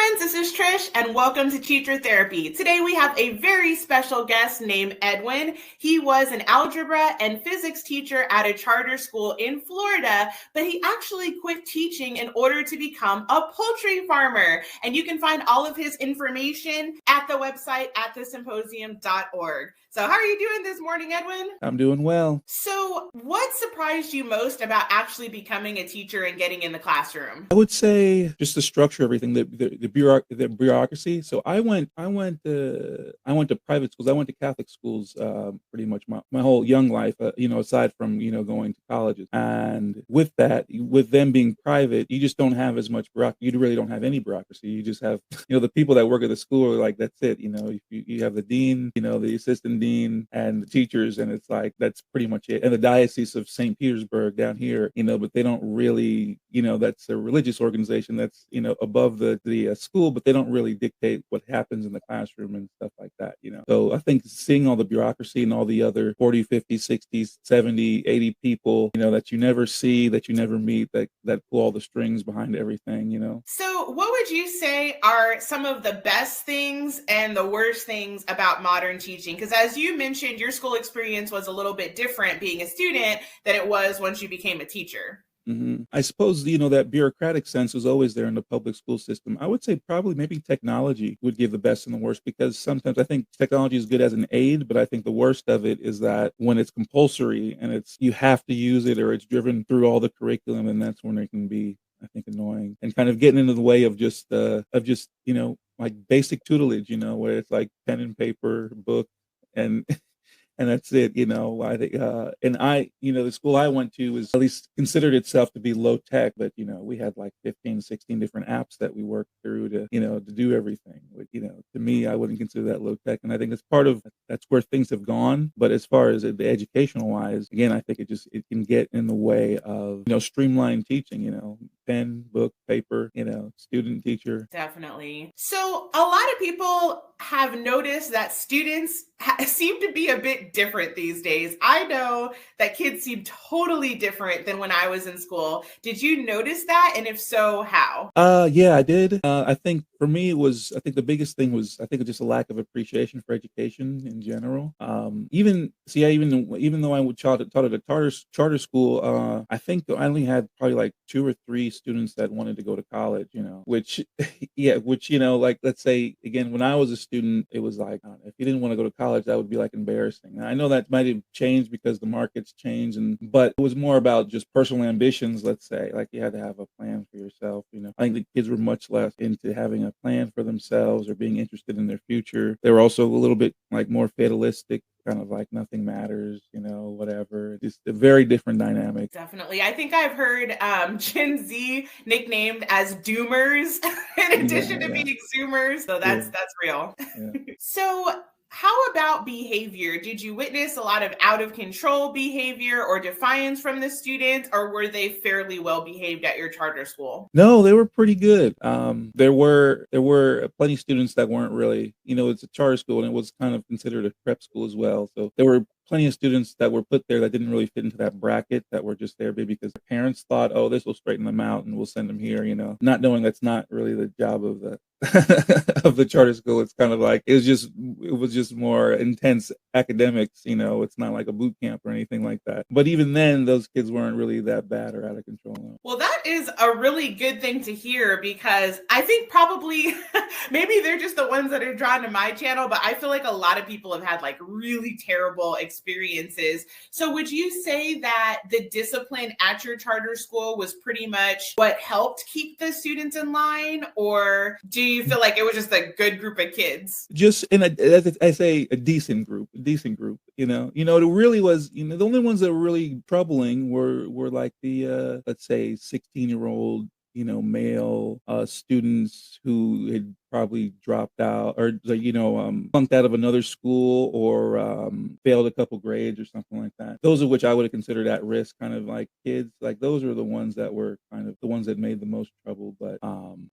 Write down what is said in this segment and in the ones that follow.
friends, this is Trish, and welcome to Teacher Therapy. Today we have a very special guest named Edwin. He was an algebra and physics teacher at a charter school in Florida, but he actually quit teaching in order to become a poultry farmer. And you can find all of his information at the website at thesymposium.org. So how are you doing this morning, Edwin? I'm doing well. So what surprised you most about actually becoming a teacher and getting in the classroom? I would say just the structure, everything, the bureaucracy. So I went to private schools. I went to Catholic schools pretty much my whole young life. Aside from going to colleges. And with that, with them being private, you just don't have as much bureaucracy. You really don't have any bureaucracy. You just have the people that work at the school are like, that's it. You have the dean, the assistant dean, and the teachers, and it's like that's pretty much it. And the Diocese of St. Petersburg down here, but they don't really, that's a religious organization that's above the school, but they don't really dictate what happens in the classroom and stuff like that. So I think seeing all the bureaucracy and all the other 40, 50, 60, 70, 80 people, that you never see, that you never meet, that pull all the strings behind everything. So what would you say are some of the best things and the worst things about modern teaching? Because as you mentioned, your school experience was a little bit different being a student than it was once you became a teacher. Mm-hmm. I suppose, that bureaucratic sense was always there in the public school system. I would say probably maybe technology would give the best and the worst, because sometimes I think technology is good as an aid, but I think the worst of it is that when it's compulsory and you have to use it, or it's driven through all the curriculum, and that's when it can be, I think, annoying and kind of getting into the way of just like basic tutelage, where it's like pen and paper, book, and and that's it. I think, the school I went to was at least considered itself to be low tech, but we had like 15, 16 different apps that we worked through to do everything. But, to me, I wouldn't consider that low tech, and I think that's where things have gone. But as far as the educational wise, again, I think it can get in the way of streamlined teaching. Pen, book, paper, student, teacher. Definitely. So a lot of people have noticed that students seem to be a bit different these days. I know that kids seem totally different than when I was in school. Did you notice that? And if so, how? Yeah, I did. I think for me, I think the biggest thing was, I think, just a lack of appreciation for education in general. Even though I taught at a charter school, I think I only had probably like 2 or 3 students that wanted to go to college, which, yeah, like, let's say, again, when I was a student, it was like, if you didn't want to go to college, that would be like embarrassing. And I know that might have changed because the market's changed, but it was more about just personal ambitions, let's say, like you had to have a plan for yourself. I think the kids were much less into having a plan for themselves or being interested in their future. They were also a little bit like more fatalistic, kind of like nothing matters, whatever. Just a very different dynamic. Definitely. I think I've heard Gen Z nicknamed as doomers in addition to being zoomers. So that's real. Yeah. So how about behavior? Did you witness a lot of out of control behavior or defiance from the students, or were they fairly well behaved at your charter school? No, they were pretty good. There were plenty of students that weren't really, it's a charter school and it was kind of considered a prep school as well. So there were plenty of students that were put there that didn't really fit into that bracket, that were just there maybe because their parents thought, oh, this will straighten them out and we'll send them here, not knowing that's not really the job of the of the charter school. It's kind of like it was just more intense academics. It's not like a boot camp or anything like that. But even then, those kids weren't really that bad or out of control. Well, that is a really good thing to hear, because I think probably maybe they're just the ones that are drawn to my channel, but I feel like a lot of people have had like really terrible experiences. So would you say that the discipline at your charter school was pretty much what helped keep the students in line, or do you feel like it was just a good group of kids? Just as I say, a decent group. It really was. The only ones that were really troubling were like the let's say 16-year-old male students who had probably dropped out or flunked out of another school or failed a couple grades or something like that. Those of which I would have considered at risk kind of like kids. Like those are the ones that were kind of the ones that made the most trouble. But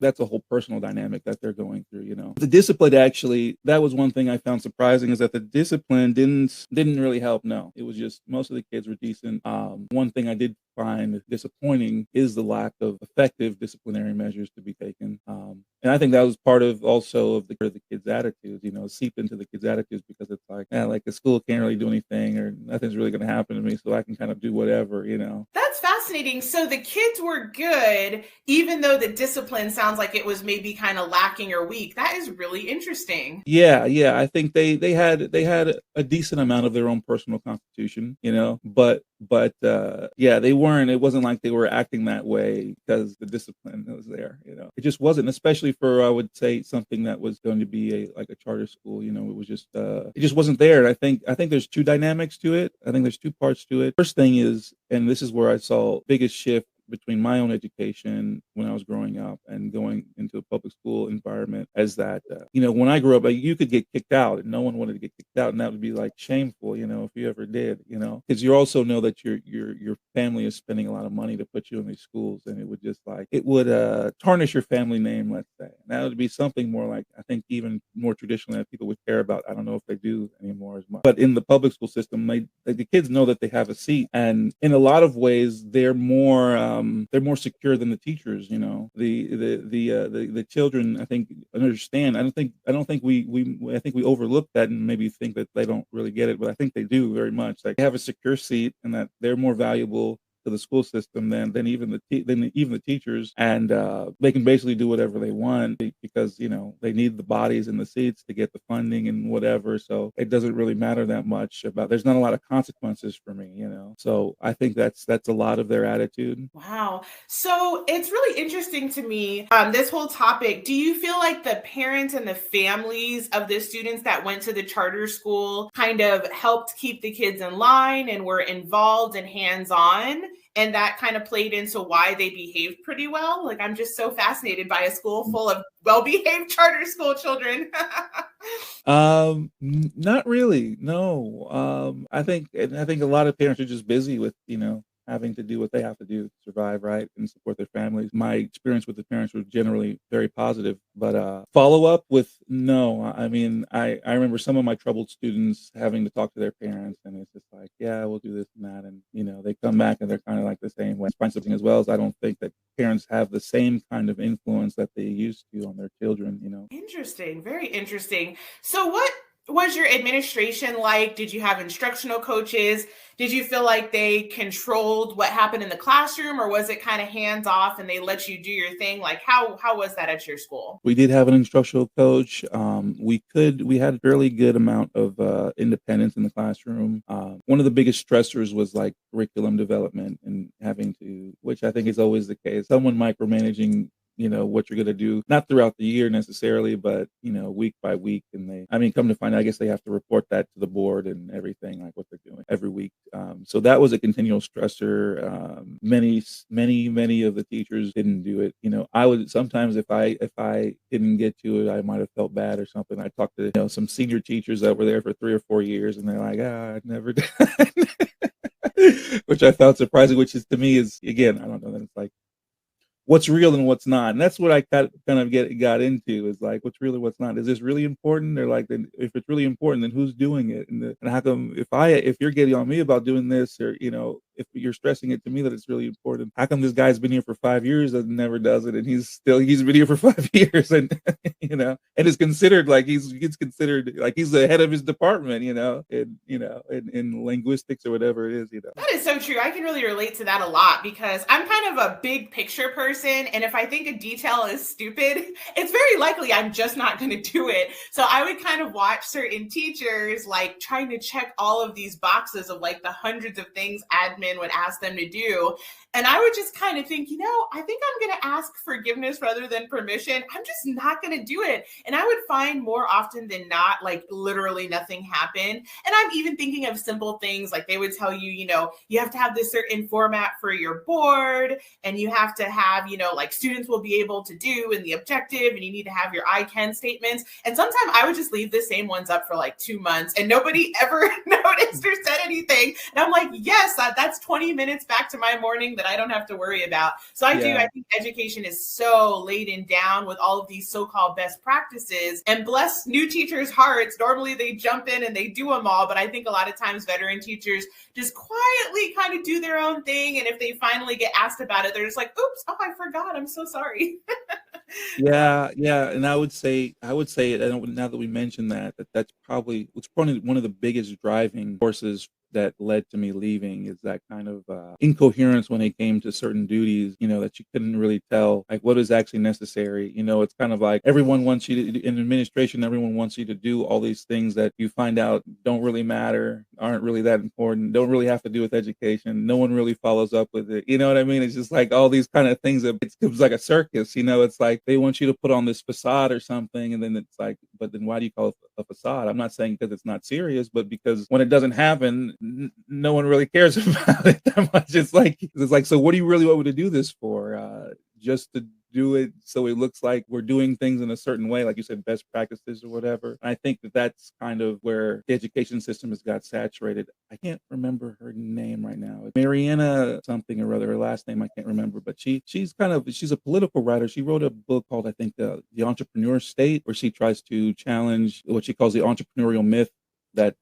that's a whole personal dynamic that they're going through. The discipline, actually, that was one thing I found surprising, is that the discipline didn't really help. No, it was just most of the kids were decent. One thing I did find disappointing is the lack of effective disciplinary measures to be taken. And I think that was part of also of the kids' attitudes, seep into the kids' attitudes, because it's like, yeah, like the school can't really do anything or nothing's really going to happen to me, so I can kind of do whatever. That's fascinating. So the kids were good, even though the discipline sounds like it was maybe kind of lacking or weak. That is really interesting. Yeah. I think they had a decent amount of their own personal constitution, but yeah, they weren't. It wasn't like they were acting that way because the discipline was there. It just wasn't, especially for, I would say, something that was going to be like a charter school. It was just it just wasn't there. And I think there's two dynamics to it. I think there's two parts to it. First thing is, and this is where I saw biggest shift between my own education when I was growing up and going into a public school environment, as that, when I grew up, you could get kicked out and no one wanted to get kicked out. And that would be like shameful, if you ever did, because you also know that your family is spending a lot of money to put you in these schools, and it would tarnish your family name, let's say. And that would be something more like, I think, even more traditionally that people would care about. I don't know if they do anymore as much, but in the public school system, the kids know that they have a seat, and in a lot of ways, they're more secure than the teachers. The children, I think, understand. I think we overlook that and maybe think that they don't really get it, but I think they do very much. Like, they have a secure seat, and that they're more valuable to the school system than even the teachers, and they can basically do whatever they want because they need the bodies in the seats to get the funding and whatever. So it doesn't really matter that much about. There's not a lot of consequences for me. So I think that's a lot of their attitude. Wow. So it's really interesting to me, this whole topic. Do you feel like the parents and the families of the students that went to the charter school kind of helped keep the kids in line and were involved and hands-on? And that kind of played into why they behaved pretty well? Like, I'm just so fascinated by a school full of well-behaved charter school children. Not really. No. I think a lot of parents are just busy with, having to do what they have to do to survive, right, and support their families. My experience with the parents was generally very positive, but follow up with no. I mean, I remember some of my troubled students having to talk to their parents, and it's just like, yeah, we'll do this and that, and they come back and they're kind of like the same way. Find something as well, as I don't think that parents have the same kind of influence that they used to on their children. Interesting, very interesting. So what was your administration like? Did you have instructional coaches? Did you feel like they controlled what happened in the classroom, or was it kind of hands off and they let you do your thing? Like, how was that at your school? We did have an instructional coach. We had a fairly good amount of independence in the classroom. One of the biggest stressors was like curriculum development and having to, which I think is always the case, someone micromanaging what you're going to do, not throughout the year necessarily, but week by week. And come to find out, I guess they have to report that to the board and everything, like what they're doing every week. So that was a continual stressor. Many of the teachers didn't do it. I would sometimes, if I didn't get to it, I might have felt bad or something. I talked to some senior teachers that were there for 3 or 4 years, and they're like, I never did. Which I found surprising, which is, to me, is, again, I don't know, that it's like, what's real and what's not. And that's what I kind of got into, is like, what's real and what's not. Is this really important? They're like, then if it's really important, then who's doing it? And how come if you're getting on me about doing this, or if you're stressing it to me that it's really important, how come this guy's been here for 5 years and never does it, and he's been here for 5 years, and and is considered like he's considered like he's the head of his department, in linguistics or whatever it is. That is so true. I can really relate to that a lot, because I'm kind of a big picture person. And if I think a detail is stupid, it's very likely I'm just not going to do it. So I would kind of watch certain teachers like trying to check all of these boxes of like the hundreds of things admin would ask them to do. And I would just kind of think, I think I'm going to ask forgiveness rather than permission. I'm just not going to do it. And I would find more often than not, like literally nothing happened. And I'm even thinking of simple things like they would tell you, you have to have this certain format for your board, and you have to have, like students will be able to do in the objective, and you need to have your I can statements. And sometimes I would just leave the same ones up for like 2 months and nobody ever noticed or said anything. And I'm like, yes, that's 20 minutes back to my morning that I don't have to worry about. So I think education is so laden down with all of these so-called best practices, and bless new teachers' hearts. Normally they jump in and they do them all, but I think a lot of times veteran teachers just quietly kind of do their own thing. And if they finally get asked about it, they're just like, oops, oh, I forgot. I'm so sorry. Yeah, and I would say now that we mentioned that's probably it's probably one of the biggest driving forces that led to me leaving is that kind of incoherence when it came to certain duties, that you couldn't really tell like what is actually necessary. It's kind of like everyone wants you to, in administration, everyone wants you to do all these things that you find out don't really matter, aren't really that important, don't really have to do with education. No one really follows up with it. You know what I mean? It's just like all these kind of things that it's like a circus, it's like they want you to put on this facade or something, and then it's like, but then why do you call it a facade? I'm not saying because it's not serious, but because when it doesn't happen, no one really cares about it that much. It's like, so what do you really want me to do this for? Just to do it so it looks like we're doing things in a certain way, like you said, best practices or whatever. And I think that's kind of where the education system has got saturated. I can't remember her name right now. Mariana something or other. Her last name I can't remember, but she's a political writer. She wrote a book called, I think, the Entrepreneur State, where she tries to challenge what she calls the entrepreneurial myth that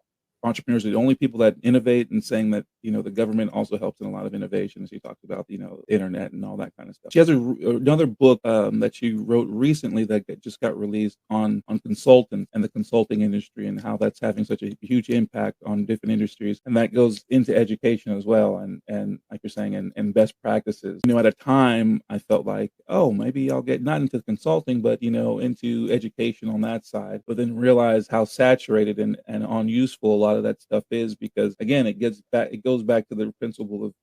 entrepreneurs are the only people that innovate, and saying that the government also helps in a lot of innovation. She talks about internet and all that kind of stuff. She has another book that she wrote recently that just got released on consultant and the consulting industry, and how that's having such a huge impact on different industries, and that goes into education as well, and like you're saying, and best practices. At a time I felt like, oh, maybe I'll get not into consulting, but into education on that side, but then realize how saturated and unuseful a lot of that stuff is, because again, it goes back to the principle of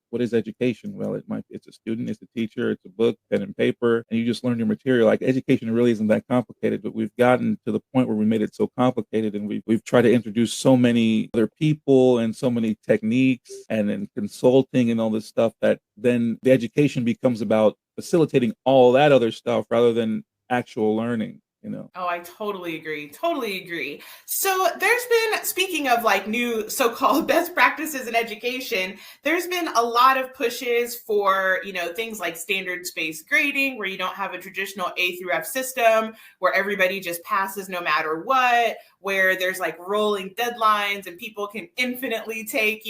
what is education. Well, it's a student, it's a teacher, it's a book, pen and paper, and you just learn your material. Like, education really isn't that complicated, but we've gotten to the point where we made it so complicated, and we've tried to introduce so many other people and so many techniques and consulting and all this stuff, that then the education becomes about facilitating all that other stuff rather than actual learning. Oh, I totally agree. Totally agree. So speaking of like new so-called best practices in education, there's been a lot of pushes for, things like standards-based grading, where you don't have a traditional A through F system, where everybody just passes no matter what, where there's like rolling deadlines and people can infinitely take,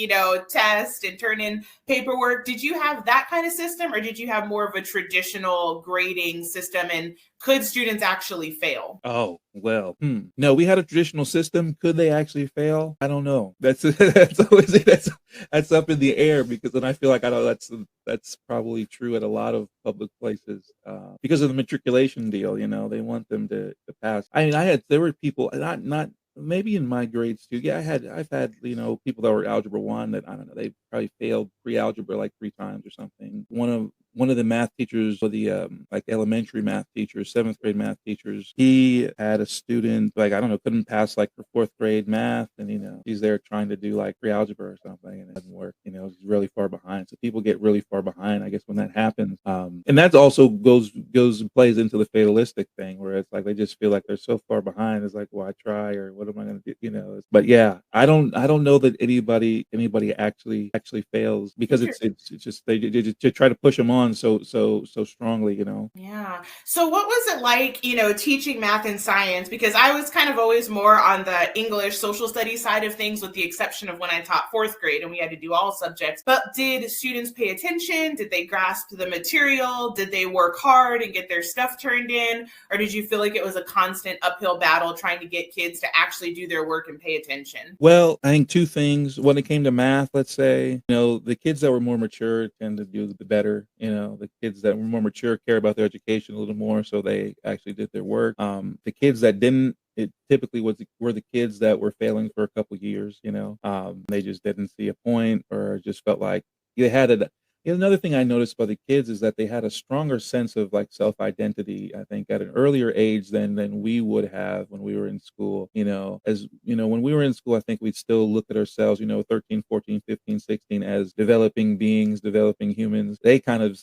tests and turn in paperwork. Did you have that kind of system, or did you have more of a traditional grading system? And could students actually fail? Oh, well, no, we had a traditional system. Could they actually fail? I don't know. That's up in the air, because then I feel like I know that's probably true at a lot of public places, because of the matriculation deal. They want them to pass. I mean, there were people, not maybe in my grades too. Yeah, I've had people that were algebra 1 that, I don't know, they probably failed pre-algebra like 3 times or something. One of the math teachers, or the like elementary math teachers, 7th grade math teachers, he had a student, like, I don't know, couldn't pass like for 4th grade math, and he's there trying to do like pre-algebra or something, and it doesn't work. He's really far behind. So people get really far behind, I guess, when that happens. And that also goes and plays into the fatalistic thing, where it's like they just feel like they're so far behind. It's like, why try, or what am I going to do? But yeah, I don't know that anybody actually fails, because it's just they try to push them on so strongly. Yeah. So what was it like, teaching math and science? Because I was kind of always more on the English social studies side of things, with the exception of when I taught 4th grade and we had to do all subjects. But did students pay attention? Did they grasp the material? Did they work hard and get their stuff turned in? Or did you feel like it was a constant uphill battle trying to get kids to actually do their work and pay attention? Well, I think 2 things. When it came to math, let's say, the kids that were more mature tend to do the better. The kids that were more mature care about their education a little more, so they actually did their work. The kids that didn't, it typically were the kids that were failing for a couple years. They just didn't see a point, or just felt like they had Another thing I noticed by the kids is that they had a stronger sense of like self-identity, I think, at an earlier age than we would have when we were in school. As when we were in school, I think we'd still look at ourselves, 13, 14, 15, 16 as developing beings, developing humans. They kind of,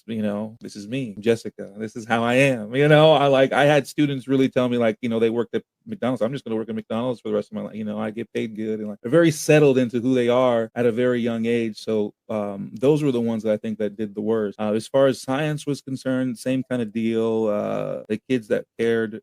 this is me, Jessica. This is how I am. I had students really tell me like, they worked at McDonald's. I'm just going to work at McDonald's for the rest of my life. I get paid good, and like they're very settled into who they are at a very young age. So those were the ones that I think that did the worst. As far as science was concerned, same kind of deal. The kids that cared,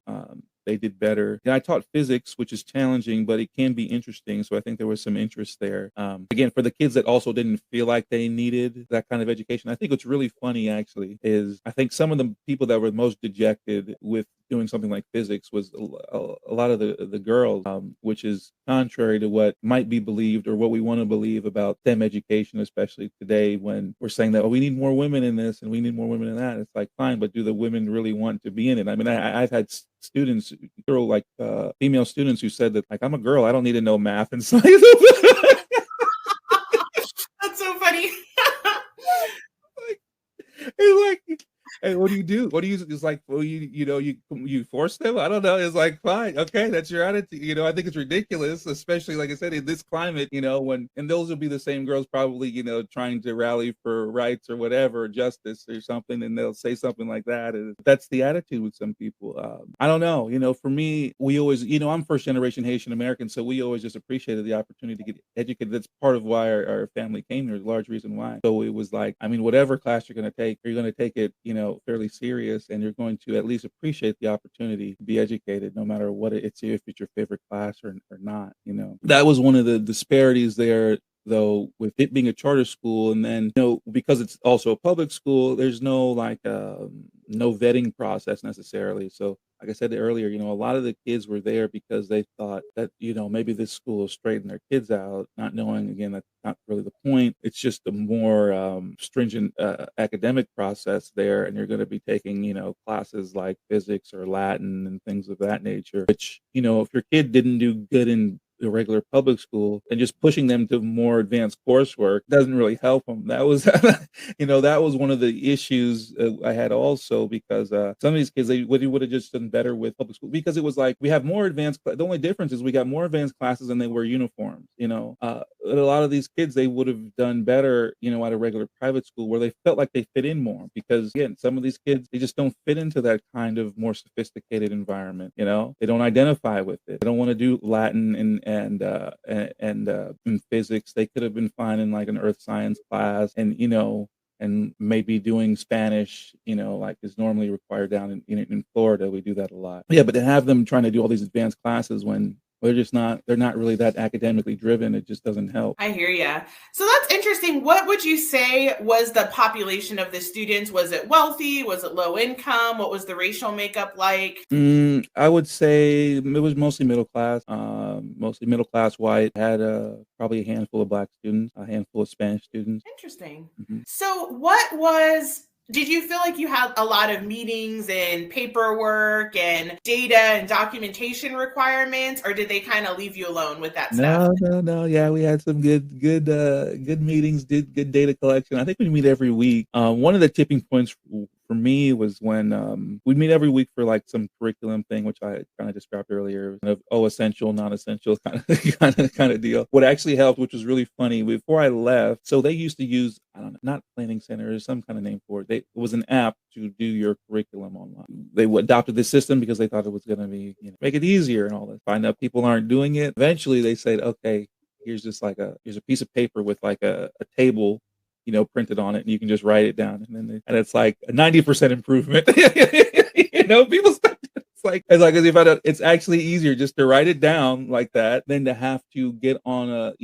they did better. I taught physics, which is challenging, but it can be interesting. So I think there was some interest there. Again, for the kids that also didn't feel like they needed that kind of education, I think what's really funny actually is I think some of the people that were most dejected with doing something like physics was a lot of the girls, which is contrary to what might be believed or what we want to believe about STEM education, especially today when we're saying that, oh, we need more women in this and we need more women in that. It's like, fine, but do the women really want to be in it? I mean, I've had students, female students who said that, like, I'm a girl, I don't need to know math and science. That's so funny. It's like, hey, what do you do? What do you? It's like, well, you force them. I don't know. It's like, fine, okay, that's your attitude. I think it's ridiculous, especially like I said in this climate. And those will be the same girls probably, trying to rally for rights or whatever, justice or something, and they'll say something like that. And that's the attitude with some people. I don't know. For me, we always, I'm first generation Haitian American, so we always just appreciated the opportunity to get educated. That's part of why our family came here. A large reason why. So it was like, I mean, whatever class you're going to take, you're going to take it, fairly serious, and you're going to at least appreciate the opportunity to be educated, no matter what it's if it's your favorite class or not. That was one of the disparities there, though, with it being a charter school, and then because it's also a public school, there's no like no vetting process necessarily. So like I said earlier, a lot of the kids were there because they thought that maybe this school will straighten their kids out, not knowing, again, that's not really the point. It's just a more stringent academic process there, and you're going to be taking classes like physics or Latin and things of that nature, which if your kid didn't do good in the regular public school, and just pushing them to more advanced coursework doesn't really help them. That was that was one of the issues I had also, because some of these kids, they would have just done better with public school, because it was like, we have more advanced, the only difference is we got more advanced classes and they wear uniforms. A lot of these kids, they would have done better at a regular private school where they felt like they fit in more, because again, some of these kids, they just don't fit into that kind of more sophisticated environment. They don't identify with it. They don't want to do Latin and in physics. They could have been fine in like an earth science class, and maybe doing Spanish, like is normally required down in Florida. We do that a lot. Yeah, but to have them trying to do all these advanced classes when they're not really that academically driven, it just doesn't help. I hear ya. So that's interesting. What would you say was the population of the students? Was it wealthy? Was it low income? What was the racial makeup like? I would say it was mostly middle class white. Had probably a handful of black students, a handful of Spanish students. Interesting. Mhm. So did you feel like you had a lot of meetings and paperwork and data and documentation requirements, or did they kind of leave you alone with that stuff? No, no, no. Yeah, we had some good meetings, did good data collection. I think we meet every week. One of the tipping points for me was when we'd meet every week for like some curriculum thing, which I kind of described earlier, kind of essential, non-essential kind of deal. What actually helped, which was really funny, before I left, so they used to use, I don't know, not planning center, or some kind of name for it. It was an app to do your curriculum online. They adopted this system because they thought it was going to be, make it easier and all that. Find out people aren't doing it. Eventually, they said, okay, here's a piece of paper with like a table, printed on it, and you can just write it down, and it's like a 90% improvement. People start. It's like as if it's actually easier just to write it down like that than to have to get on a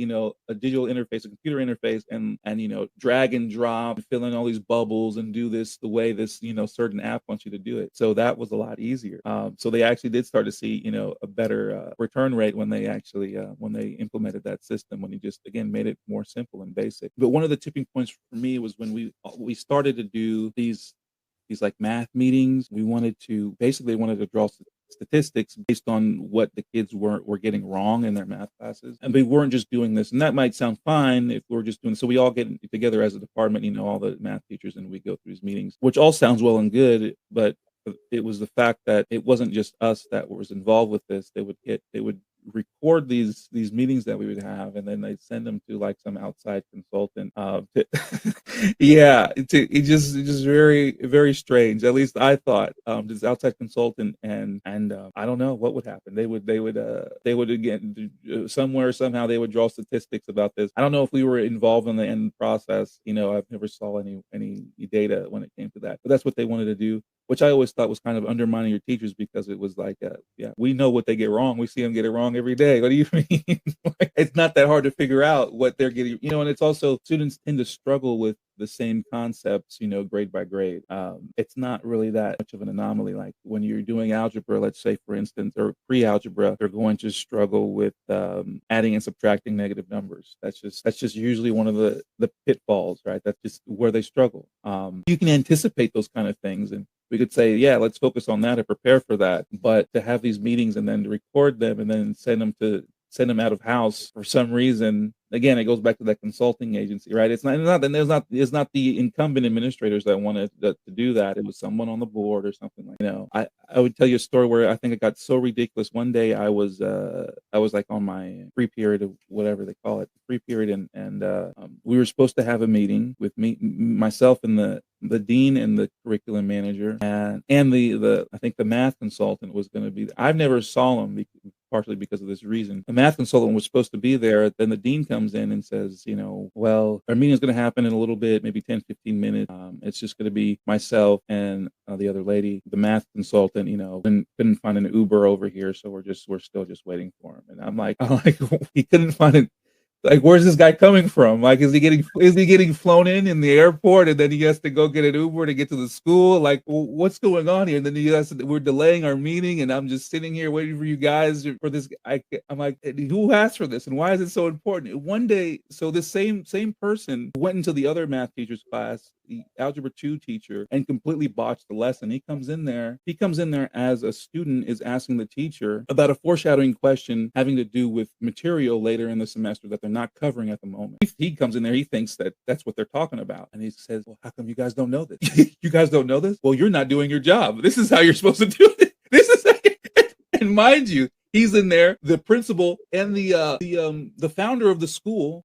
digital interface, a computer interface, and drag and drop, fill in all these bubbles, and do this the way this certain app wants you to do it. So that was a lot easier. So they actually did start to see a better return rate when they actually when they implemented that system, when you just again made it more simple and basic. But one of the tipping points for me was when we started to do these like math meetings. We wanted to draw statistics based on what the kids were getting wrong in their math classes, and they weren't just doing this. And that might sound fine if we're just doing. So we all get together as a department, all the math teachers, and we go through these meetings, which all sounds well and good, but it was the fact that it wasn't just us that was involved with this. They would record these meetings that we would have, and then they'd send them to like some outside consultant. It's just very, very strange. At least I thought this outside consultant, and I don't know what would happen. They would again somewhere somehow they would draw statistics about this. I don't know if we were involved in the end process. I've never saw any data when it came to that, but that's what they wanted to do, which I always thought was kind of undermining your teachers, because it was like, we know what they get wrong. We see them get it wrong every day. What do you mean? It's not that hard to figure out what they're getting, and it's also students tend to struggle with the same concepts, grade by grade. It's not really that much of an anomaly. Like when you're doing algebra, let's say, for instance, or pre-algebra, they're going to struggle with adding and subtracting negative numbers. That's just usually one of the pitfalls, right? That's just where they struggle. You can anticipate those kind of things, and we could say, yeah, let's focus on that and prepare for that. But to have these meetings and then to record them and then send them out of house for some reason, again, it goes back to that consulting agency, right? It's not the incumbent administrators that wanted to do that. It was someone on the board or something like. I would tell you a story where I think it got so ridiculous. One day I was like on my free period, of whatever they call it, free period, and we were supposed to have a meeting with myself and the dean and the curriculum manager, and the I think the math consultant was going to be. I've never saw him, partially because of this reason. The math consultant was supposed to be there. Then the dean comes in and says, well, our meeting is going to happen in a little bit, maybe 10, 15 minutes. It's just going to be myself and the other lady. The math consultant, couldn't find an Uber over here, so we're still just waiting for him. And I'm like, he couldn't find it. Like, where's this guy coming from? Like, is he getting flown in the airport, and then he has to go get an Uber to get to the school? Like, what's going on here? And then we're delaying our meeting, and I'm just sitting here waiting for you guys for this. I'm like, who asked for this, and why is it so important? One day, so this same person went into the other math teacher's class, the algebra 2 teacher, and completely botched the lesson. He comes in there as a student is asking the teacher about a foreshadowing question having to do with material later in the semester that they're not covering at the moment. He comes in there, he thinks that that's what they're talking about, and he says, well, how come you guys don't know this? You guys don't know this? Well, you're not doing your job. This is how you're supposed to do it. And mind you, he's in there, the principal and the founder of the school,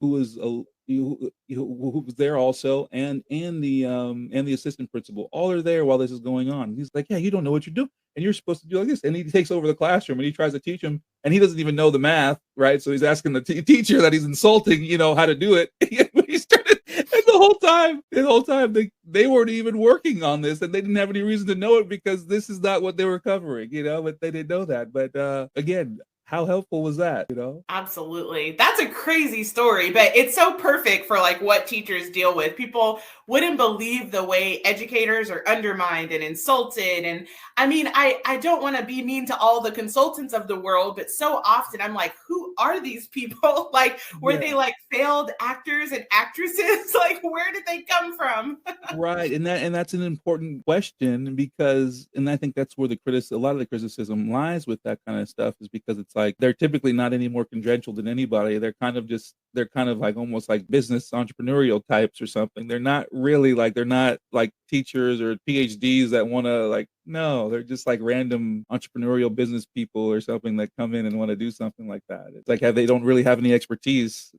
who is who was there also, and the assistant principal, all are there while this is going on. He's like, yeah, you don't know what you're doing, and you're supposed to do like this. And he takes over the classroom and he tries to teach him, and he doesn't even know the math, right? So he's asking the teacher that he's insulting, how to do it. He started, and the whole time they weren't even working on this, and they didn't have any reason to know it because this is not what they were covering, but they didn't know that. But again, how helpful was that, Absolutely. That's a crazy story, but it's so perfect for like what teachers deal with. People wouldn't believe the way educators are undermined and insulted. And I mean, I don't want to be mean to all the consultants of the world, but so often I'm like, who are these people? Like, were they like failed actors and actresses? Like, where did they come from? Right. And that's an important question, because, and I think that's where a lot of the criticism lies with that kind of stuff, is because it's like they're typically not any more credentialed than anybody. They're kind of like almost like business entrepreneurial types or something. They're not like teachers or PhDs that want to no, they're just like random entrepreneurial business people or something that come in and want to do something like that. It's like they don't really have any expertise,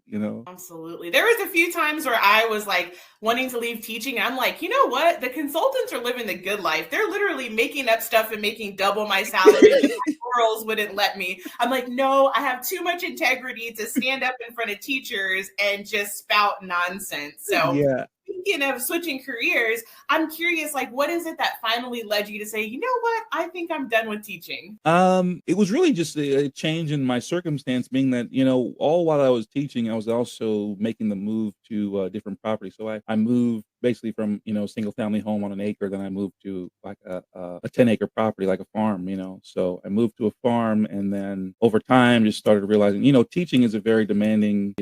Absolutely. There was a few times where I was like wanting to leave teaching. I'm like, you know what? The consultants are living the good life. They're literally making up stuff and making double my salary. My morals wouldn't let me. I'm like, no, I have too much integrity to stand up in front of teachers and just spout nonsense. So yeah. Speaking of switching careers, I'm curious, like, what is it that finally led you to say, you know what, I think I'm done with teaching? It was really just a change in my circumstance, being that, all while I was teaching, I was also making the move to a different property. So I moved basically from, single family home on an acre. Then I moved to like a 10-acre property, like a farm, So I moved to a farm, and then over time just started realizing, teaching is a very demanding,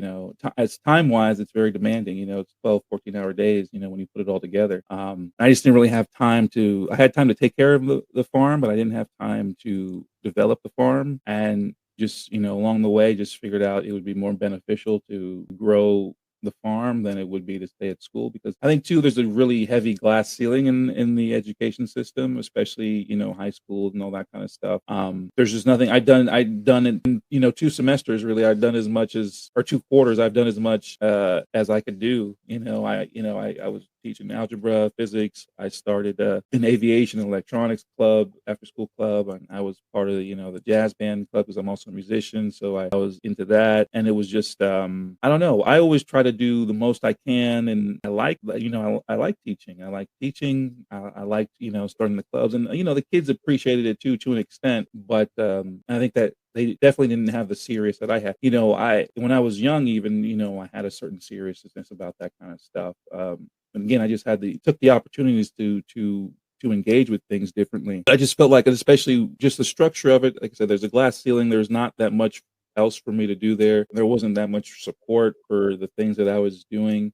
as time wise, it's very demanding, it's 12, 14-hour days, when you put it all together. I just didn't really have time I had time to take care of the farm, but I didn't have time to develop the farm. And just, along the way, just figured out it would be more beneficial to grow the farm than it would be to stay at school, because I think too there's a really heavy glass ceiling in the education system, especially high school and all that kind of stuff. There's just nothing I'd done in 2 semesters really. I've done as much as, or 2 quarters, I've done as much as I could do. I was teaching algebra, physics. I started an aviation and electronics club, after school club, and I was part of the jazz band club because I'm also a musician. So I was into that, and it was just I don't know. I always try to do the most I can, and I like teaching. I like teaching. I like starting the clubs, and the kids appreciated it too, to an extent. But I think that they definitely didn't have the serious that I had. When I was young, even I had a certain seriousness about that kind of stuff. And again, I just took the opportunities to engage with things differently. I just felt like, especially just the structure of it, like I said, there's a glass ceiling. There's not that much else for me to do there. There wasn't that much support for the things that I was doing.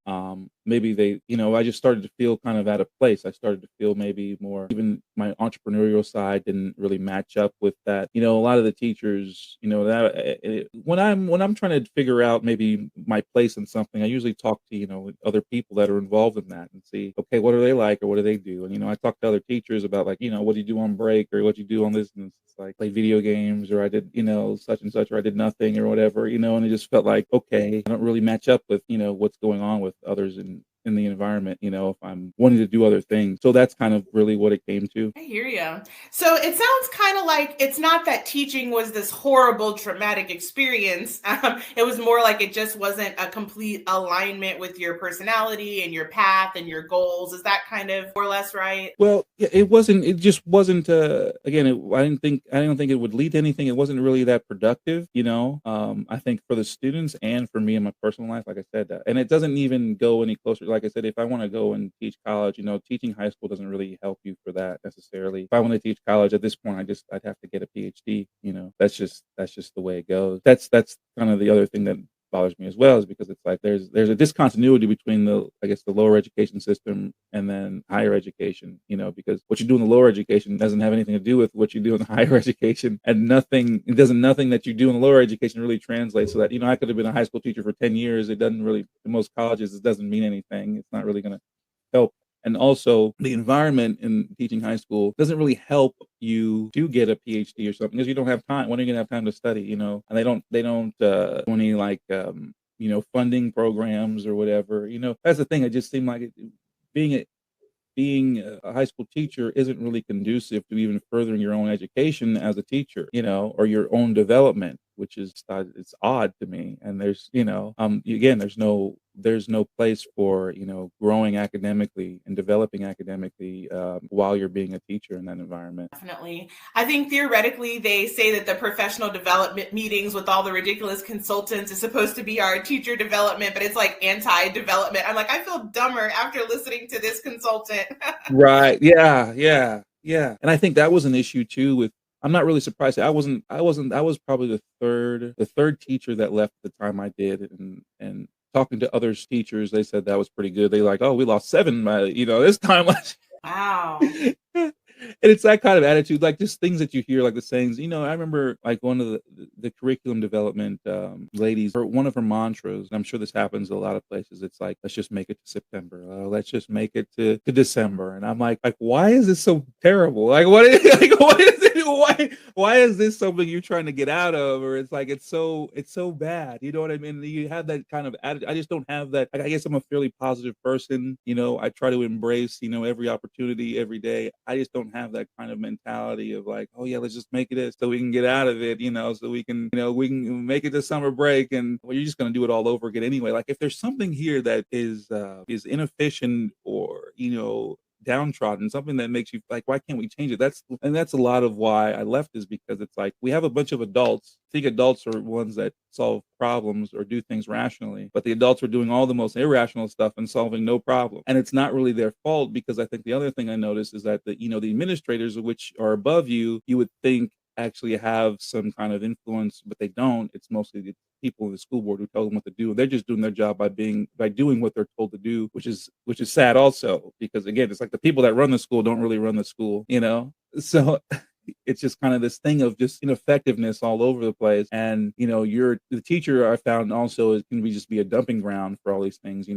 Maybe I just started to feel kind of out of place. I started to feel maybe more, even my entrepreneurial side didn't really match up with that. A lot of the teachers, when I'm trying to figure out maybe my place in something, I usually talk to, other people that are involved in that and see, okay, what are they like, or what do they do? And, I talk to other teachers about, like, what do you do on break, or what do you do on this? And it's like, play video games, or I did, such and such, or I did nothing, or whatever, and it just felt like, okay, I don't really match up with, what's going on with others in the environment, if I'm wanting to do other things. So that's kind of really what it came to. I hear you. So it sounds kind of like it's not that teaching was this horrible, traumatic experience. It was more like it just wasn't a complete alignment with your personality and your path and your goals. Is that kind of more or less right? Well, yeah, it wasn't. It just wasn't. Again, I didn't think. I don't think it would lead to anything. It wasn't really that productive. I think for the students and for me in my personal life, like I said, and it doesn't even go any closer. Like I said, if I want to go and teach college, teaching high school doesn't really help you for that necessarily. If I want to teach college at this point, I'd have to get a PhD. That's just the way it goes. That's kind of the other thing that bothers me as well, is because it's like there's a discontinuity between the lower education system and then higher education, because what you do in the lower education doesn't have anything to do with what you do in the higher education, and nothing that you do in the lower education really translates. So that, I could have been a high school teacher for 10 years. It doesn't really, in most colleges, it doesn't mean anything. It's not really going to help. And also, the environment in teaching high school doesn't really help you to get a PhD or something, because you don't have time. When are you going to have time to study? And they don't do any, like, funding programs or whatever. That's the thing. It just seemed like being a being a high school teacher isn't really conducive to even furthering your own education as a teacher, or your own development, which is it's odd to me. And again, there's no place for growing academically and developing academically while you're being a teacher in that environment. Definitely. I think theoretically they say that the professional development meetings with all the ridiculous consultants is supposed to be our teacher development, but it's like anti-development. I'm like, I feel dumber after listening to this consultant. Right. Yeah. Yeah. Yeah. And I think that was an issue too with. I'm not really surprised. I was probably the third teacher that left at the time I did, and talking to other teachers, they said that was pretty good. They like, oh, we lost 7, this time last. Wow. And it's that kind of attitude, like just things that you hear, like the sayings. I remember, like, one of the curriculum development ladies, one of her mantras, and I'm sure this happens a lot of places. It's like, let's just make it to September. Let's just make it to December. And I'm like, why is this so terrible? Like, what is like, what is it? Why is this something you're trying to get out of? Or it's like it's so bad. You know what I mean? You have that kind of attitude. I just don't have that. I guess I'm a fairly positive person. I try to embrace every opportunity every day. I just don't have that kind of mentality of like, oh yeah, let's just make it so we can get out of it, so we can make it to summer break, and well, you're just going to do it all over again anyway. Like, if there's something here that is inefficient, or downtrodden, something that makes you like, why can't we change it? That's a lot of why I left, is because it's like we have a bunch of adults. I think adults are ones that solve problems or do things rationally, but the adults are doing all the most irrational stuff and solving no problem. And it's not really their fault, because I think the other thing I noticed is that the administrators, which are above you, you would think actually have some kind of influence, but they don't. It's mostly the people in the school board who tell them what to do. They're just doing their job by doing what they're told to do, which is sad also, because again, it's like the people that run the school don't really run the school. So it's just kind of this thing of just ineffectiveness all over the place. And you're the teacher, I found also, it can just be a dumping ground for all these things.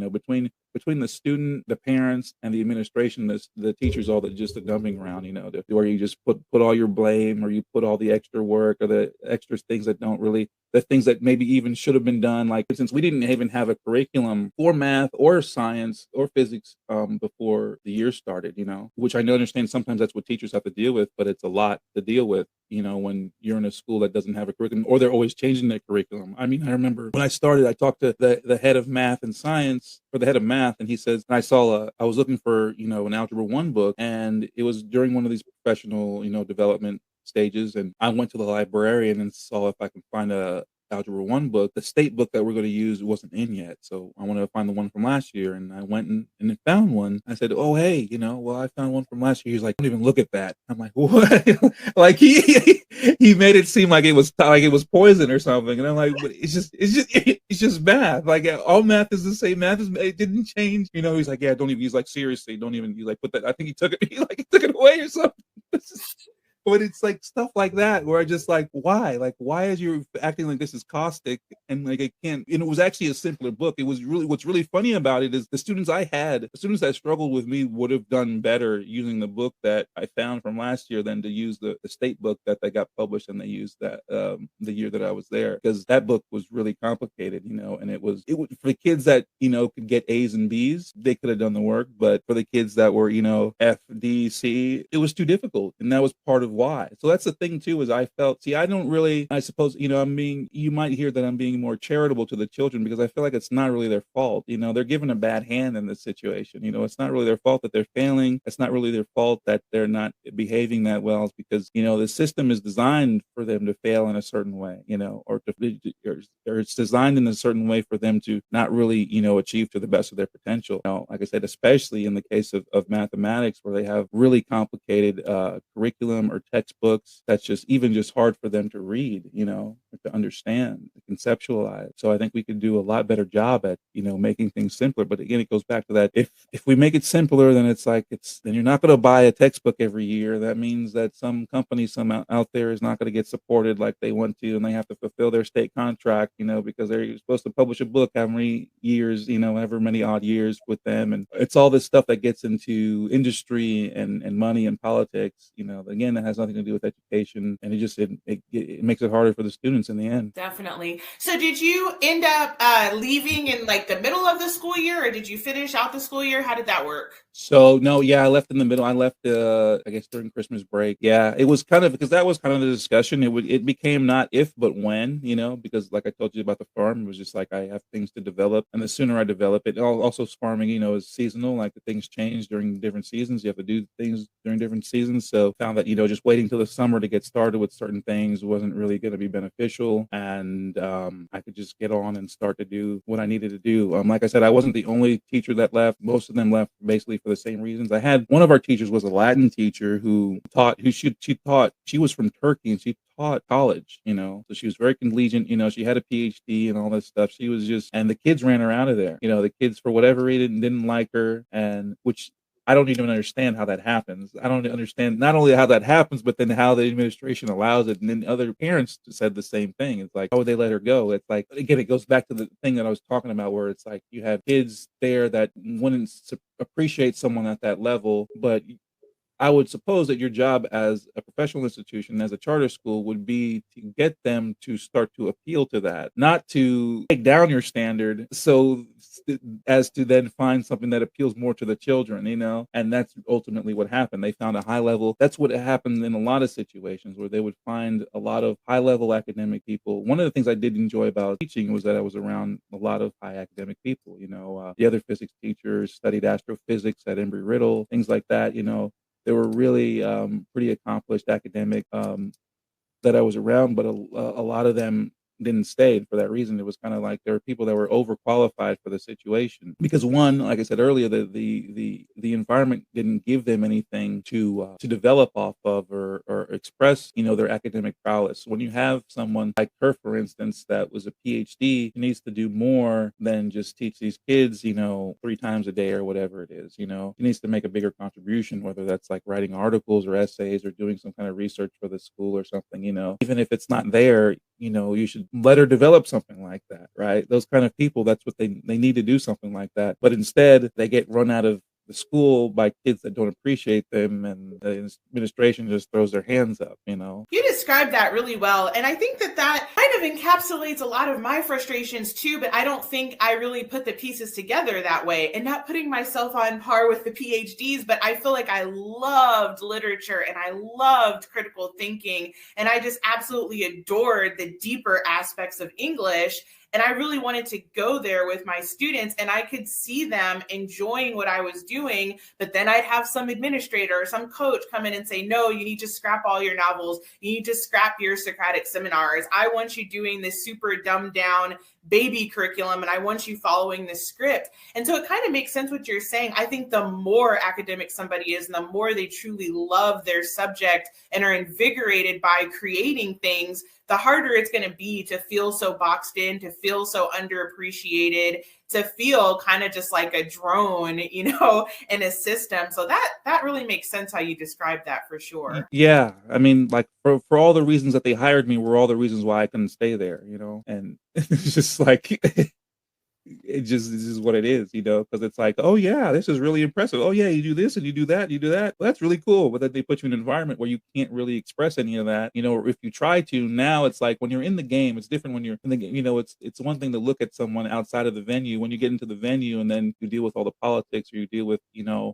Between the student, the parents, and the administration, the teacher's all that just a dumping ground. Where you just put all your blame, or you put all the extra work, or the extra things that don't really, the things that maybe even should have been done. Like, since we didn't even have a curriculum for math or science or physics before the year started, which I know understand sometimes that's what teachers have to deal with, but it's a lot to deal with, when you're in a school that doesn't have a curriculum, or they're always changing their curriculum. I mean, I remember when I started, I talked to the head of math and science, or the head of math, and he says, and I was looking for, an Algebra 1 book, and it was during one of these professional, development stages, and I went to the librarian and saw if I could find a Algebra 1 book. The state book that we're going to use wasn't in yet, so I wanted to find the one from last year, and I went and found one. I said, "Oh, hey, well, I found one from last year." He's like, "Don't even look at that." I'm like, "What?" Like, he made it seem like it was poison or something, and I'm like, "But it's just math. Like, all math is the same. It didn't change." He's like, "Yeah, don't even." He's like, "Seriously, don't even." He's like, "Put that." I think he took it. He took it away or something. But it's like stuff like that where I just like, why? Like, why is you acting like this is caustic, and like I can't? And it was actually a simpler book. It was really, what's really funny about it is the students that struggled with me would have done better using the book that I found from last year than to use the state book that they got published, and they used that the year that I was there, because that book was really complicated, and it was for the kids that could get A's and B's, they could have done the work, but for the kids that were F, D, C, it was too difficult, and that was part of why. So that's the thing too, is I felt, see, I don't really, I suppose, you might hear that I'm being more charitable to the children, because I feel like it's not really their fault. They're given a bad hand in this situation. It's not really their fault that they're failing. It's not really their fault that they're not behaving that well. It's because, the system is designed for them to fail in a certain way, or it's designed in a certain way for them to not really, achieve to the best of their potential. Like I said, especially in the case of mathematics, where they have really complicated curriculum or textbooks that's just hard for them to read, to understand, to conceptualize. So I think we could do a lot better job at, making things simpler. But again, it goes back to that. If we make it simpler, then then you're not going to buy a textbook every year. That means that some company, out there is not going to get supported like they want to, and they have to fulfill their state contract, because they're supposed to publish a book how many years, however many odd years with them. And it's all this stuff that gets into industry and money and politics, again, that has nothing to do with education, and it makes it harder for the students in the end. Definitely. So did you end up leaving in like the middle of the school year, or did you finish out the school year? How did that work? So no, yeah, I left in the middle. I left, I guess, during Christmas break. Yeah, it was kind of, because that was kind of the discussion. It became not if but when, because like I told you about the farm, it was just like I have things to develop, and the sooner I develop it. Also, farming, is seasonal. Like, the things change during different seasons. You have to do things during different seasons. So found that just waiting till the summer to get started with certain things wasn't really going to be beneficial, and I could just get on and start to do what I needed to do. Like I said, I wasn't the only teacher that left. Most of them left basically for the same reasons. I had one of our teachers was a Latin teacher she was from Turkey, and she taught college, so she was very collegiate, she had a PhD and all this stuff. She was and the kids ran her out of there. The kids, for whatever reason, didn't like her, and which I don't even understand how that happens. I don't understand not only how that happens, but then how the administration allows it. And then other parents said the same thing. It's like, oh, they let her go. It's like, again, it goes back to the thing that I was talking about, where it's like you have kids there that wouldn't appreciate someone at that level, but I would suppose that your job as a professional institution, as a charter school, would be to get them to start to appeal to that, not to take down your standard, so as to then find something that appeals more to the children, and that's ultimately what happened. They found a high level. That's what happened in a lot of situations where they would find a lot of high level academic people. One of the things I did enjoy about teaching was that I was around a lot of high academic people. The other physics teachers studied astrophysics at Embry Riddle, things like that. They were really pretty accomplished academic that I was around, but a lot of them didn't stay. And for that reason, it was kind of like there were people that were overqualified for the situation because one, like I said earlier, the environment didn't give them anything to develop off of or express, their academic prowess. When you have someone like her, for instance, that was a PhD, he needs to do more than just teach these kids, 3 times a day or whatever it is. He needs to make a bigger contribution, whether that's like writing articles or essays or doing some kind of research for the school or something. Even if it's not there, you should let her develop something like that, right? Those kind of people, that's what they need to do, something like that. But instead, they get run out of the school by kids that don't appreciate them, and the administration just throws their hands up. You described that really well. And I think that kind of encapsulates a lot of my frustrations too, but I don't think I really put the pieces together that way. And not putting myself on par with the PhDs, but I feel like I loved literature and I loved critical thinking. And I just absolutely adored the deeper aspects of English. And I really wanted to go there with my students, and I could see them enjoying what I was doing. But then I'd have some administrator or some coach come in and say, no, you need to scrap all your novels. You need to scrap your Socratic seminars. I want you doing this super dumbed down baby curriculum, and I want you following this script. And so it kind of makes sense what you're saying. I think the more academic somebody is, and the more they truly love their subject and are invigorated by creating things, the harder it's going to be to feel so boxed in, to feel so underappreciated, to feel kind of just like a drone, in a system. So that really makes sense how you described that, for sure. Yeah, I mean, like for all the reasons that they hired me were all the reasons why I couldn't stay there, and it's just like it just this is what it is, because it's like, oh yeah, this is really impressive. Oh yeah, you do this and you do that, you do that. Well, that's really cool. But then they put you in an environment where you can't really express any of that, or if you try to, now it's like when you're in the game, it's different when you're in the game. It's one thing to look at someone outside of the venue. When you get into the venue and then you deal with all the politics, or you deal with,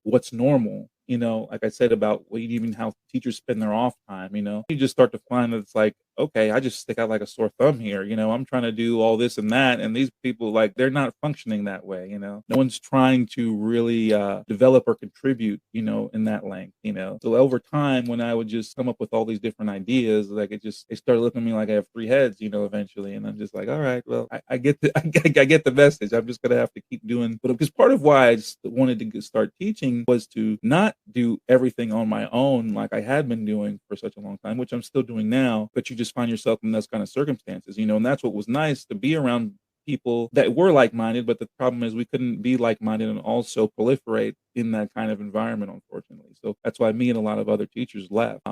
what's normal. Like I said about even how teachers spend their off time, you just start to find that it's like, okay, I just stick out like a sore thumb here. I'm trying to do all this and that. And these people, like, they're not functioning that way. No one's trying to really develop or contribute, in that length. So over time, when I would just come up with all these different ideas, like it started looking at me like I have 3 heads, eventually. And I'm just like, all right, well, I get I get the message. I'm just going to have to keep doing. But because part of why I just wanted to start teaching was to not do everything on my own like I had been doing for such a long time, which I'm still doing now, but you just find yourself in those kind of circumstances, and that's what was nice, to be around people that were like-minded. But the problem is we couldn't be like-minded and also proliferate in that kind of environment, unfortunately. So that's why me and a lot of other teachers left.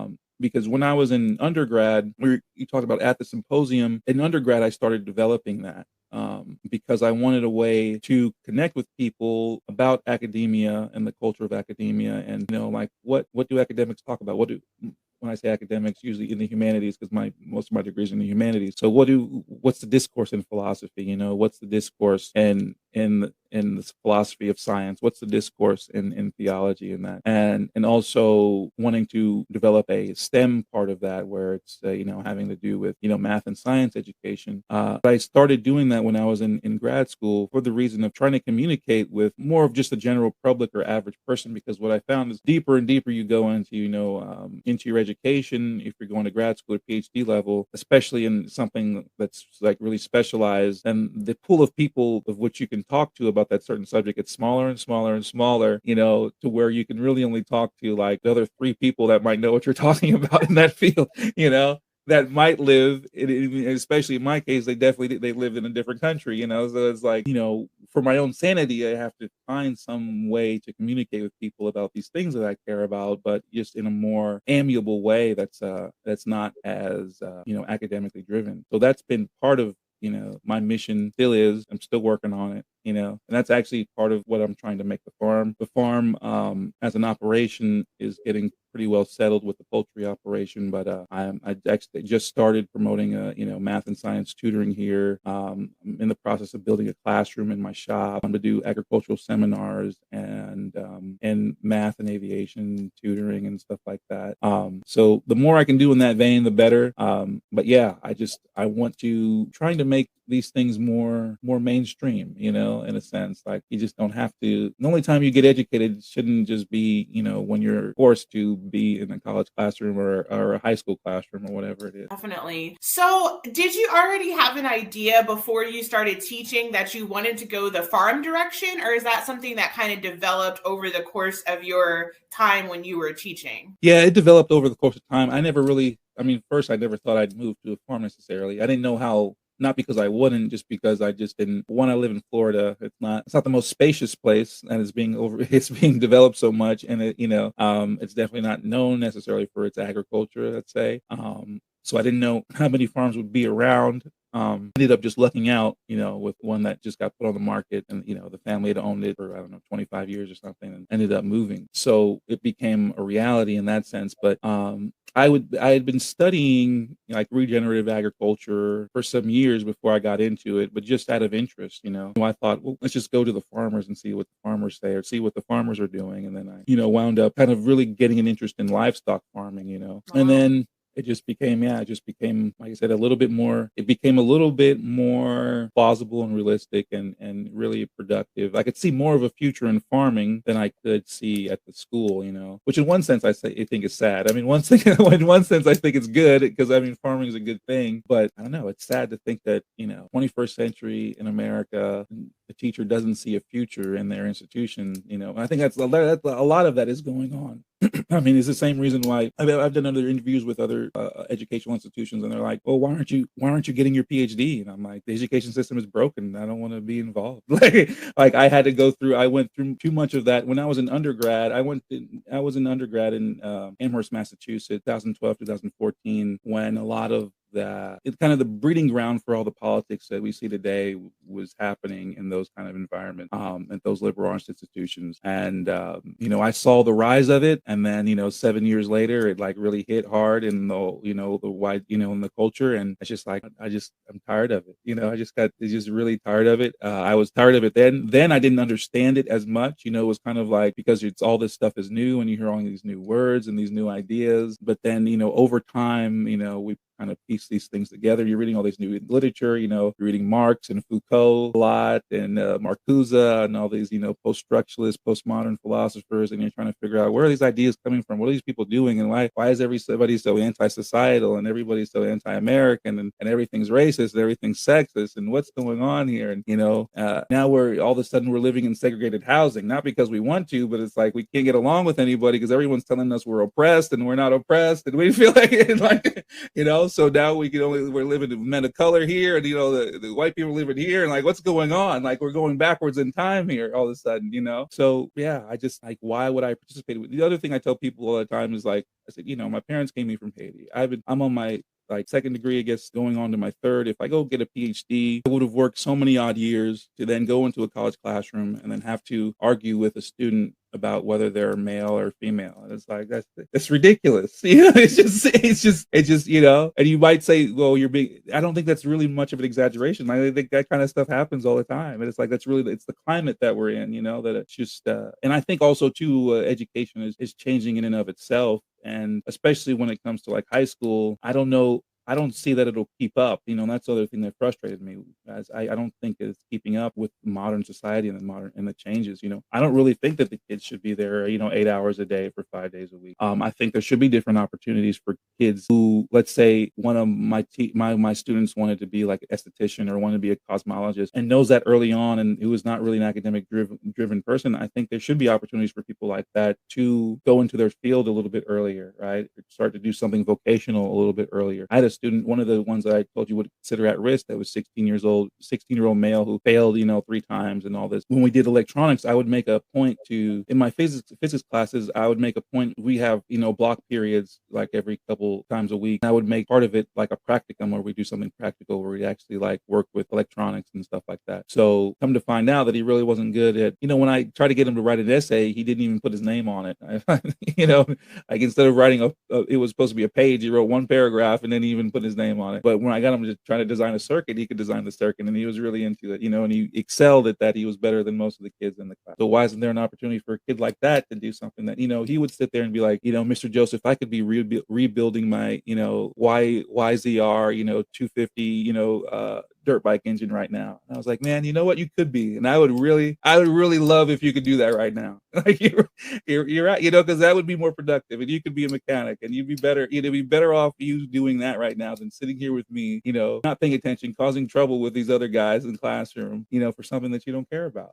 Because when I was in undergrad, you talked about at the symposium, in undergrad, I started developing that. Because I wanted a way to connect with people about academia and the culture of academia, and like what do academics talk about? When I say academics, usually in the humanities, because most of my degrees are in the humanities. So what's the discourse in philosophy? What's the discourse in the philosophy of science? What's the discourse in theology and that? And also wanting to develop a STEM part of that, where it's having to do with math and science education. But I started doing that when I was in grad school, for the reason of trying to communicate with more of just the general public or average person. Because what I found is deeper and deeper you go into into your education, if you're going to grad school or PhD level, especially in something that's like really specialized, and the pool of people of which you can talk to about that certain subject, it's smaller and smaller and smaller, to where you can really only talk to like the other 3 people that might know what you're talking about in that field, that might live especially in my case, they live in a different country, so it's like, for my own sanity, I have to find some way to communicate with people about these things that I care about, but just in a more amiable way that's not as academically driven. So that's been part of my mission, still is. I'm still working on it. And that's actually part of what I'm trying to make the farm. The farm, as an operation, is getting pretty well settled with the poultry operation, but I actually just started promoting math and science tutoring here. I'm in the process of building a classroom in my shop. I'm to do agricultural seminars and math and aviation tutoring and stuff like that. So the more I can do in that vein, the better. But yeah, I want to trying to make these things more mainstream, in a sense. Like, you just don't have to. The only time you get educated shouldn't just be, when you're forced to be in a college classroom or a high school classroom or whatever it is. Definitely. So, did you already have an idea before you started teaching that you wanted to go the farm direction, or is that something that kind of developed over the course of your time when you were teaching? Yeah, it developed over the course of time. First, I never thought I'd move to a farm necessarily. I didn't know how. Not because I wouldn't, just because I just didn't want to live in Florida. It's not the most spacious place, and it's being developed so much, and it's definitely not known necessarily for its agriculture, let's say. So I didn't know how many farms would be around. Ended up just lucking out, with one that just got put on the market, and the family had owned it for, I don't know, 25 years or something, and ended up moving. So it became a reality in that sense. But I had been studying like regenerative agriculture for some years before I got into it, but just out of interest. I thought, well, let's just go to the farmers and see what the farmers say or see what the farmers are doing. And then I wound up kind of really getting an interest in livestock farming. And Wow. then it just became, like I said, it became a little bit more plausible and realistic and really productive. I could see more of a future in farming than I could see at the school, which in one sense I think is sad. In one sense I think it's good, because farming is a good thing, but I don't know, it's sad to think that, 21st century in America, the teacher doesn't see a future in their institution, and I think that's a lot of that is going on. It's the same reason why I've done other interviews with other educational institutions, and they're like, "Oh, why aren't you getting your PhD?" And I'm like, "The education system is broken. I don't want to be involved." like I went through too much of that when I was an undergrad. I was an undergrad in Amherst, Massachusetts, 2012, 2014, when a lot of it's kind of the breeding ground for all the politics that we see today was happening in those kind of environments, at those liberal arts institutions. And I saw the rise of it, and then 7 years later, it like really hit hard in the wide in the culture, and it's just like I'm tired of it. It's just really tired of it. I was tired of it then. Then I didn't understand it as much. It was kind of like, because it's all this stuff is new, and you hear all these new words and these new ideas. But then over time, we kind of piece these things together. You're reading all this new literature, you're reading Marx and Foucault a lot, and Marcuse, and all these, post-structuralist, postmodern philosophers, and you're trying to figure out, where are these ideas coming from? What are these people doing? And why is everybody so anti-societal, and everybody's so anti-American, and everything's racist, and everything's sexist, and what's going on here? And, now all of a sudden we're living in segregated housing, not because we want to, but it's like we can't get along with anybody because everyone's telling us we're oppressed and we're not oppressed, and we feel like so now we're living with men of color here, and the white people living here, and like, what's going on? Like, we're going backwards in time here all of a sudden. So yeah, I just like, why would I participate? The other thing I tell people all the time is, like I said, my parents came me from Haiti. I'm on my second degree, I guess, going on to my third. If I go get a PhD, I would have worked so many odd years to then go into a college classroom and then have to argue with a student about whether they're male or female. And it's like, that's ridiculous. It's just, and you might say, well, I don't think that's really much of an exaggeration. I think that kind of stuff happens all the time. And it's like, it's the climate that we're in, that it's just, and I think also too, education is changing in and of itself. And especially when it comes to like high school, I don't know. I don't see that it'll keep up. And that's the other thing that frustrated me, as I don't think it's keeping up with modern society and the changes. I don't really think that the kids should be there, 8 hours a day for 5 days a week. I think there should be different opportunities for kids who, let's say, one of my students wanted to be like an esthetician or wanted to be a cosmologist, and knows that early on, and who is not really an academic driven person. I think there should be opportunities for people like that to go into their field a little bit earlier, right? Start to do something vocational a little bit earlier. I had a student, one of the ones that I told you would consider at risk, that was 16 years old, 16-year-old male who failed, 3 times and all this. When we did electronics, I would make a point to, in my physics classes, I would make a point. We have, block periods like every couple times a week. I would make part of it like a practicum where we do something practical where we actually like work with electronics and stuff like that. So come to find out that he really wasn't good at, when I tried to get him to write an essay, he didn't even put his name on it. Like instead of writing it was supposed to be a page, he wrote one paragraph and then he even put his name on it. But when I got him to try to design a circuit, he could design the circuit and he was really into it, and he excelled at that. He was better than most of the kids in the class. So why isn't there an opportunity for a kid like that to do something that, he would sit there and be like, Mr. Joseph, I could be rebuilding my, YZR, 250, dirt bike engine right now. And I was like, man, you know what, you could be. And I would really love if you could do that right now. Like you're right, because that would be more productive and you could be a mechanic and you'd be better off you doing that right now than sitting here with me, not paying attention, causing trouble with these other guys in the classroom, for something that you don't care about.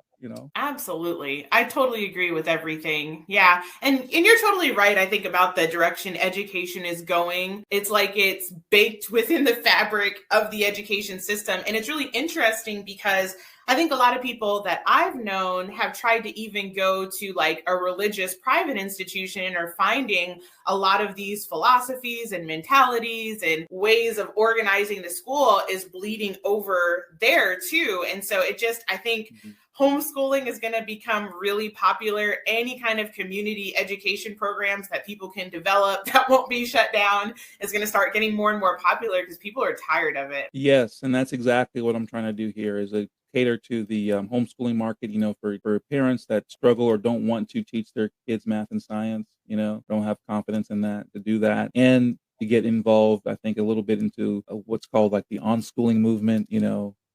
Absolutely. I totally agree with everything. Yeah. And you're totally right, I think, about the direction education is going. It's like it's baked within the fabric of the education system. And it's really interesting because I think a lot of people that I've known have tried to even go to like a religious private institution and are finding a lot of these philosophies and mentalities and ways of organizing the school is bleeding over there too. And so I think homeschooling is going to become really popular. Any kind of community education programs that people can develop that won't be shut down is going to start getting more and more popular because people are tired of it. Yes, and that's exactly what I'm trying to do here is cater to the homeschooling market, for parents that struggle or don't want to teach their kids math and science, don't have confidence in that, to do that. And to get involved, I think, a little bit into what's called like the on-schooling movement,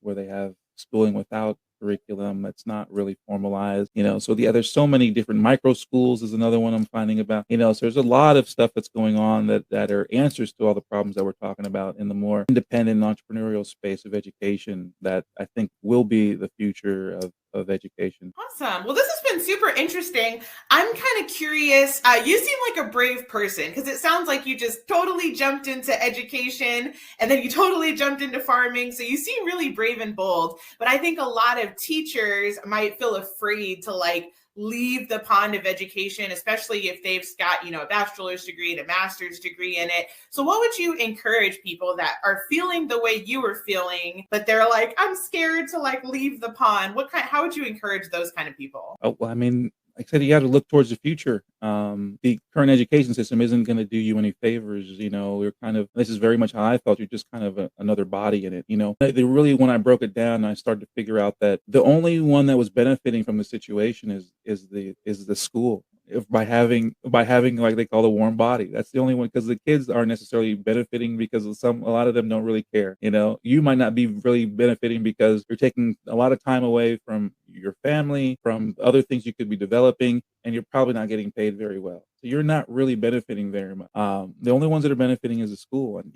where they have schooling without curriculum that's not really formalized, so there's so many different micro schools is another one I'm finding about, so there's a lot of stuff that's going on that are answers to all the problems that we're talking about in the more independent entrepreneurial space of education that I think will be the future of education. Awesome. Well, this has been super interesting. I'm kind of curious. You seem like a brave person because it sounds like you just totally jumped into education and then you totally jumped into farming. So you seem really brave and bold. But I think a lot of teachers might feel afraid to like leave the pond of education, especially if they've got, a bachelor's degree and a master's degree in it. So what would you encourage people that are feeling the way you were feeling, but they're like, I'm scared to like leave the pond? How would you encourage those kind of people? Oh, well, I mean, like I said, you got to look towards the future. The current education system isn't going to do you any favors. This is very much how I felt. You're just kind of another body in it. Really, when I broke it down, I started to figure out that the only one that was benefiting from the situation is the school. If by having like they call a warm body, that's the only one, because the kids aren't necessarily benefiting because a lot of them don't really care. You might not be really benefiting because you're taking a lot of time away from your family, from other things you could be developing, and you're probably not getting paid very well. So you're not really benefiting very much. The only ones that are benefiting is the school, and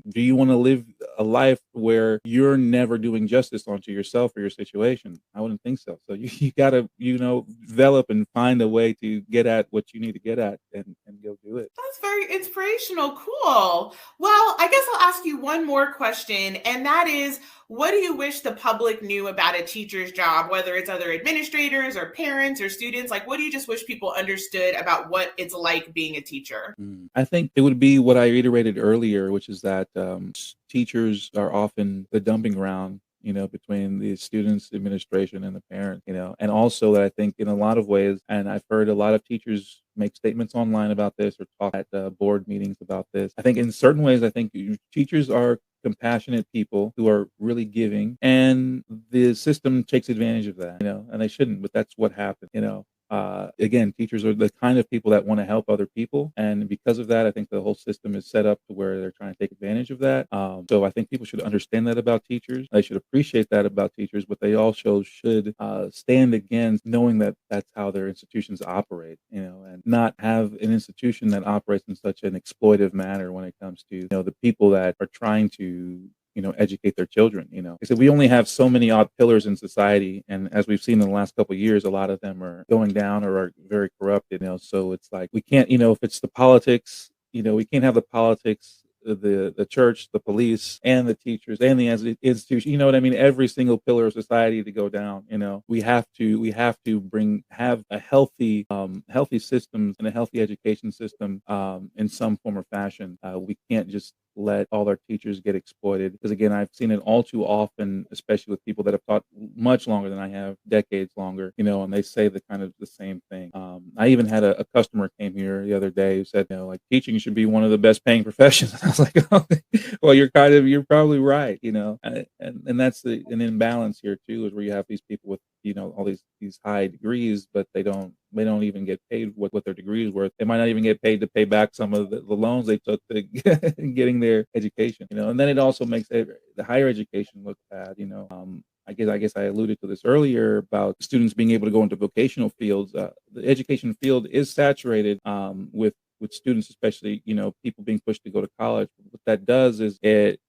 do you want to live a life where you're never doing justice onto yourself or your situation? I wouldn't think so. So you got to, develop and find a way to get at what you need to get at and go do it. That's very inspirational. Cool. Well, I guess I'll ask you one more question, and that is, what do you wish the public knew about a teacher's job, whether it's other administrators or parents or students? Like, what do you just wish people understood about what it's like being a teacher? I think it would be what I reiterated earlier, which is that teachers are often the dumping ground, between the students, administration, and the parent, and also that I think in a lot of ways, and I've heard a lot of teachers make statements online about this or talk at board meetings about this. I think in certain ways, I think teachers are compassionate people who are really giving, and the system takes advantage of that, and they shouldn't, but that's what happened. Again, teachers are the kind of people that want to help other people, and because of that, I think the whole system is set up to where they're trying to take advantage of that. So I think people should understand that about teachers. They should appreciate that about teachers, but they also should stand against knowing that that's how their institutions operate, and not have an institution that operates in such an exploitive manner when it comes to the people that are trying to educate their children. I said we only have so many odd pillars in society, and as we've seen in the last couple of years, a lot of them are going down or are very corrupted. So it's like we can't, if it's the politics, we can't have the politics the church, the police, and the teachers, and the institution. You know what I mean? Every single pillar of society to go down. You know, we have to have a healthy systems and a healthy education system in some form or fashion. We can't just let all our teachers get exploited, because again, I've seen it all too often, especially with people that have taught much longer than I have, decades longer, you know, and they say the kind of the same thing. I even had a customer came here the other day who said, you know, like, teaching should be one of the best paying professions. And I was like, oh, well, you're probably right, you know, and that's an imbalance here too, is where you have these people with, you know, all these high degrees, but they don't even get paid what their degree is worth. They might not even get paid to pay back some of the loans they took to getting their education, you know. And then it also makes the higher education look bad, you know. I guess I alluded to this earlier about students being able to go into vocational fields. The education field is saturated with students, especially, you know, people being pushed to go to college. What that does is it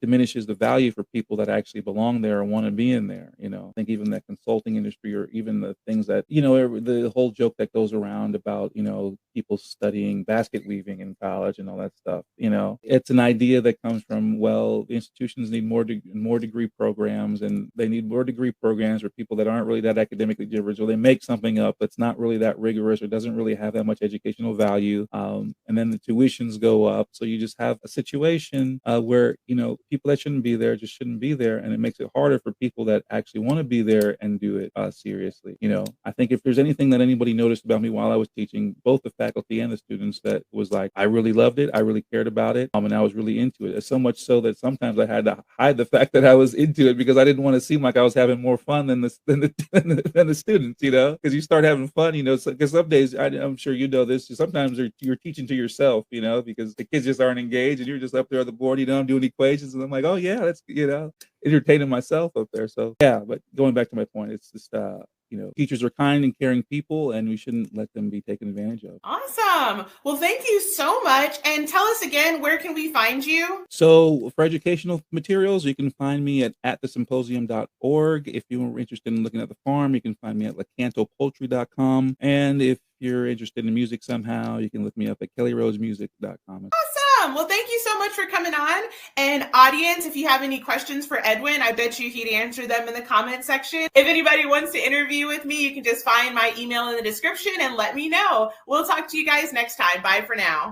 diminishes the value for people that actually belong there or want to be in there. You know, I think even that consulting industry, or even the things that, you know, the whole joke that goes around about, you know, people studying basket weaving in college and all that stuff. You know, it's an idea that comes from, well, institutions need more degree programs, and they need more degree programs for people that aren't really that academically diverse, or they make something up that's not really that rigorous or doesn't really have that much educational value. And then the tuitions go up, so you just have a situation where, you know, people that shouldn't be there just shouldn't be there, and it makes it harder for people that actually want to be there and do it seriously. You know, I think if there's anything that anybody noticed about me while I was teaching, both the faculty and the students, that was like, I really loved it, I really cared about it, and I was really into it. So much so that sometimes I had to hide the fact that I was into it, because I didn't want to seem like I was having more fun than the students. You know, because you start having fun. You know, because some days, I'm sure you know this, sometimes you're teaching to yourself, you know, because the kids just aren't engaged, and you're just up there on the board, you know, I'm doing equations, and I'm like, oh yeah, that's, you know, entertaining myself up there. So yeah, but going back to my point, it's just you know, teachers are kind and caring people, and we shouldn't let them be taken advantage of. Awesome. Well, thank you so much. And tell us again, where can we find you? So for educational materials, you can find me at thesymposium.org. If you're interested in looking at the farm, you can find me at lecantopoultry.com. And if you're interested in music somehow, you can look me up at kellyrosemusic.com. Awesome. Well, thank you so much for coming on. And audience, if you have any questions for Edwin, I bet you he'd answer them in the comment section. If anybody wants to interview with me, you can just find my email in the description and let me know. We'll talk to you guys next time. Bye for now.